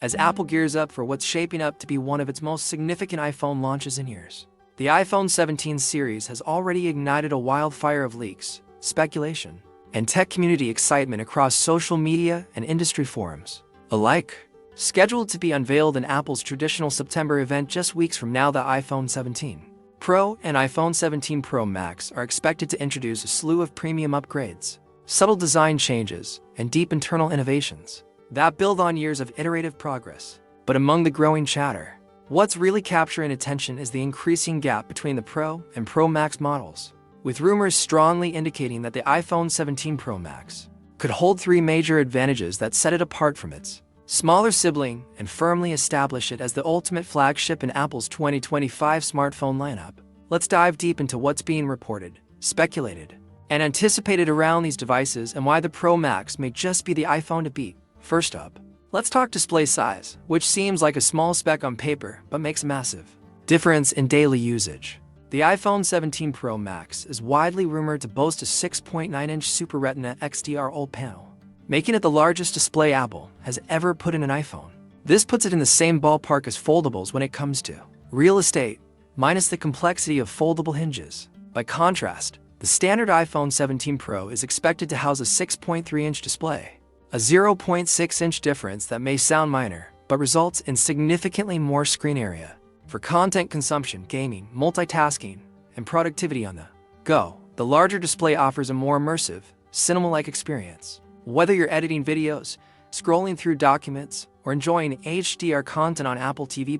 as Apple gears up for what's shaping up to be one of its most significant iPhone launches in years. The iPhone 17 series has already ignited a wildfire of leaks, speculation, and tech community excitement across social media and industry forums alike. Scheduled to be unveiled in Apple's traditional September event just weeks from now, the iPhone 17 Pro and iPhone 17 Pro Max are expected to introduce a slew of premium upgrades, subtle design changes, and deep internal innovations that build on years of iterative progress. But among the growing chatter, what's really capturing attention is the increasing gap between the Pro and Pro Max models, with rumors strongly indicating that the iPhone 17 Pro Max could hold three major advantages that set it apart from its smaller sibling and firmly establish it as the ultimate flagship in Apple's 2025 smartphone lineup. Let's dive deep into what's being reported, speculated, and anticipated around these devices and why the Pro Max may just be the iPhone to beat. First up, let's talk display size, which seems like a small speck on paper but makes a massive difference in daily usage. The iPhone 17 Pro Max is widely rumored to boast a 6.9-inch Super Retina XDR OLED panel, making it the largest display Apple has ever put in an iPhone. This puts it in the same ballpark as foldables when it comes to real estate, minus the complexity of foldable hinges. By contrast, the standard iPhone 17 Pro is expected to house a 6.3-inch display, a 0.6-inch difference that may sound minor, but results in significantly more screen area for content consumption, gaming, multitasking, and productivity on the go. The larger display offers a more immersive, cinema-like experience. Whether you're editing videos, scrolling through documents, or enjoying HDR content on Apple TV+,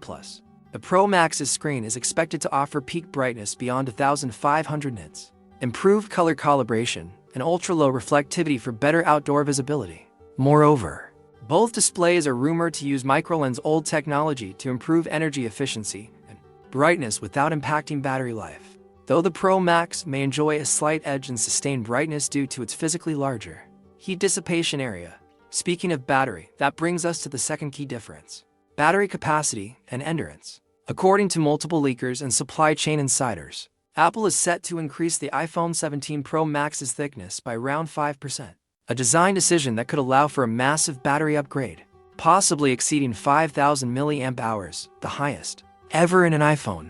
the Pro Max's screen is expected to offer peak brightness beyond 1,500 nits, improved color calibration, and ultra-low reflectivity for better outdoor visibility. Moreover, both displays are rumored to use microlens OLED technology to improve energy efficiency and brightness without impacting battery life. Though the Pro Max may enjoy a slight edge in sustained brightness due to its physically larger heat dissipation area. Speaking of battery, that brings us to the second key difference: battery capacity and endurance. According to multiple leakers and supply chain insiders, Apple is set to increase the iPhone 17 Pro Max's thickness by around 5%, a design decision that could allow for a massive battery upgrade, possibly exceeding 5,000 mAh, the highest ever in an iPhone.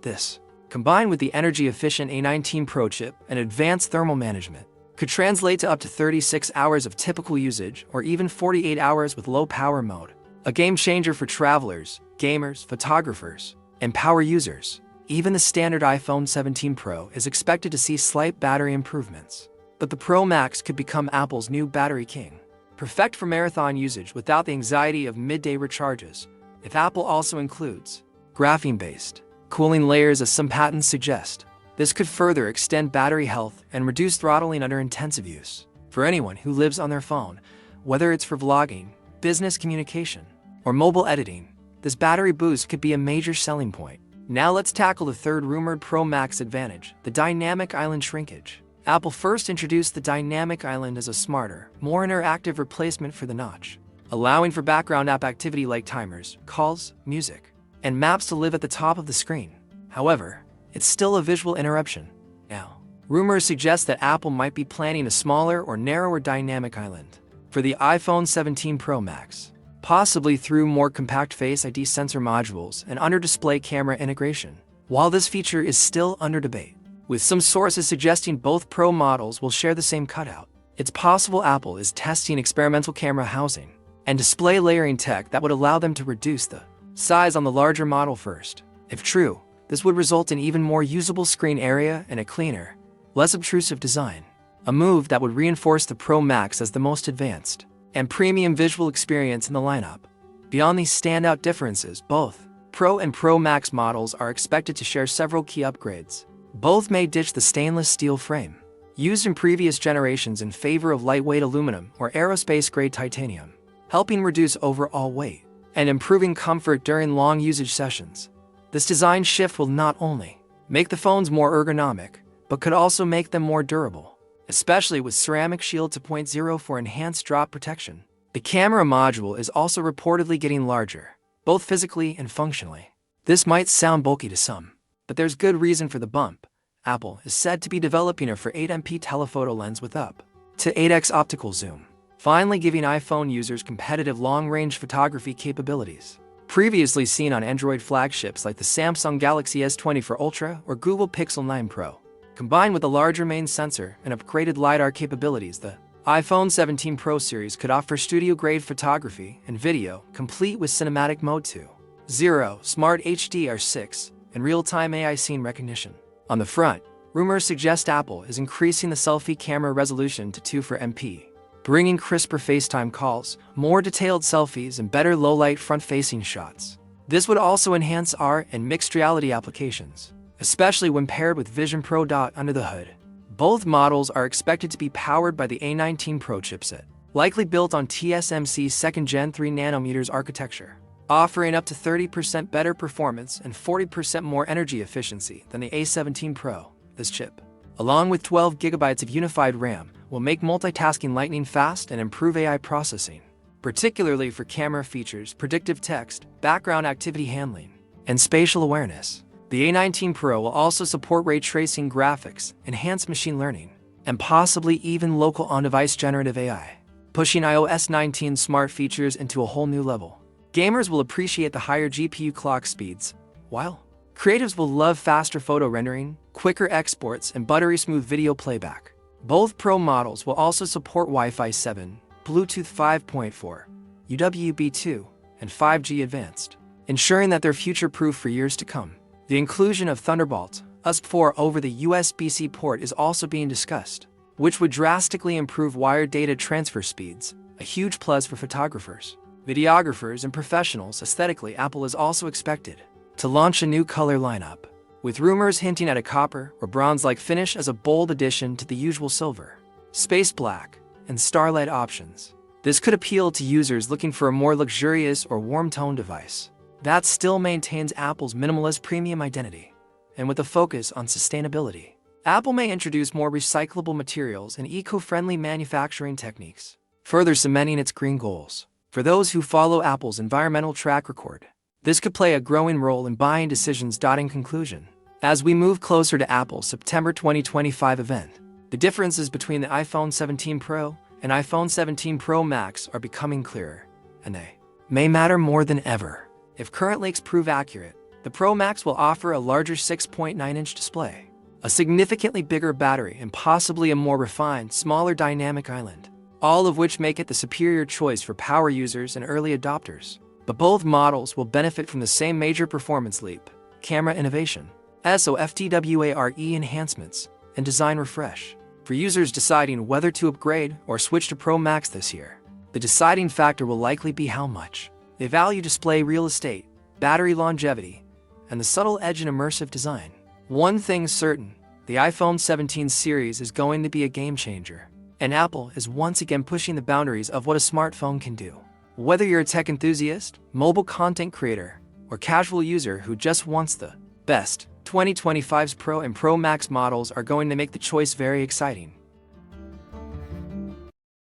This, combined with the energy-efficient A19 Pro chip and advanced thermal management, could translate to up to 36 hours of typical usage or even 48 hours with low power mode, a game changer for travelers, gamers, photographers, and power users. Even the standard iPhone 17 Pro is expected to see slight battery improvements, but the Pro Max could become Apple's new battery king, perfect for marathon usage without the anxiety of midday recharges. If Apple also includes graphene-based cooling layers, as some patents suggest, this could further extend battery health and reduce throttling under intensive use. For anyone who lives on their phone, whether it's for vlogging, business communication, or mobile editing, this battery boost could be a major selling point. Now let's tackle the third rumored Pro Max advantage: the dynamic island shrinkage. Apple first introduced the dynamic island as a smarter, more interactive replacement for the notch, allowing for background app activity like timers, calls, music, and maps to live at the top of the screen. However, it's still a visual interruption. Now, rumors suggest that Apple might be planning a smaller or narrower dynamic island for the iPhone 17 Pro Max, possibly through more compact Face ID sensor modules and under-display camera integration. While this feature is still under debate, with some sources suggesting both Pro models will share the same cutout, it's possible Apple is testing experimental camera housing and display layering tech that would allow them to reduce the size on the larger model first. If true, this would result in even more usable screen area and a cleaner, less obtrusive design, a move that would reinforce the Pro Max as the most advanced and premium visual experience in the lineup. Beyond these standout differences, both Pro and Pro Max models are expected to share several key upgrades. Both may ditch the stainless steel frame used in previous generations in favor of lightweight aluminum or aerospace-grade titanium, helping reduce overall weight and improving comfort during long usage sessions. This design shift will not only make the phones more ergonomic, but could also make them more durable, especially with Ceramic Shield 2.0 for enhanced drop protection. The camera module is also reportedly getting larger, both physically and functionally. This might sound bulky to some, but there's good reason for the bump. Apple is said to be developing a 8MP telephoto lens with up to 8x optical zoom, finally giving iPhone users competitive long-range photography capabilities. Previously seen on Android flagships like the Samsung Galaxy S24 Ultra or Google Pixel 9 Pro. Combined with a larger main sensor and upgraded LiDAR capabilities, the iPhone 17 Pro series could offer studio-grade photography and video, complete with cinematic mode 2.0, Smart HDR6, and real-time AI scene recognition. On the front, rumors suggest Apple is increasing the selfie camera resolution to 2.4 MP, bringing crisper FaceTime calls, more detailed selfies, and better low-light front-facing shots. This would also enhance AR and mixed reality applications, especially when paired with Vision Pro Dot under the hood. Both models are expected to be powered by the A19 Pro chipset, likely built on TSMC's 2nd Gen 3nm architecture, offering up to 30% better performance and 40% more energy efficiency than the A17 Pro. This chip, along with 12 GB of unified RAM, will make multitasking lightning fast and improve AI processing, particularly for camera features, predictive text, background activity handling, and spatial awareness. The A19 Pro will also support ray tracing graphics, enhanced machine learning, and possibly even local on-device generative AI, pushing iOS 19 smart features into a whole new level. Gamers will appreciate the higher GPU clock speeds, while creatives will love faster photo rendering, quicker exports, and buttery smooth video playback. Both Pro models will also support Wi-Fi 7, Bluetooth 5.4, UWB 2, and 5G Advanced, ensuring that they're future-proof for years to come. The inclusion of Thunderbolt USB4 over the USB-C port is also being discussed, which would drastically improve wired data transfer speeds, a huge plus for photographers, videographers, and professionals. Aesthetically, Apple is also expected to launch a new color lineup, with rumors hinting at a copper or bronze-like finish as a bold addition to the usual silver, space black, and starlight options. This could appeal to users looking for a more luxurious or warm-tone device that still maintains Apple's minimalist premium identity, and with a focus on sustainability. Apple may introduce more recyclable materials and eco-friendly manufacturing techniques, further cementing its green goals. For those who follow Apple's environmental track record, this could play a growing role in buying decisions. In conclusion, as we move closer to Apple's September 2025 event, the differences between the iPhone 17 Pro and iPhone 17 Pro Max are becoming clearer, and they may matter more than ever. If current leaks prove accurate, the Pro Max will offer a larger 6.9-inch display, a significantly bigger battery, and possibly a more refined, smaller dynamic island, all of which make it the superior choice for power users and early adopters. But both models will benefit from the same major performance leap: camera innovation, FTWARE enhancements, and design refresh. For users deciding whether to upgrade or switch to Pro Max this year, the deciding factor will likely be how much they value display real estate, battery longevity, and the subtle edge in immersive design. One thing's certain: the iPhone 17 series is going to be a game changer, and Apple is once again pushing the boundaries of what a smartphone can do. Whether you're a tech enthusiast, mobile content creator, or casual user who just wants the best, 2025's Pro and Pro Max models are going to make the choice very exciting.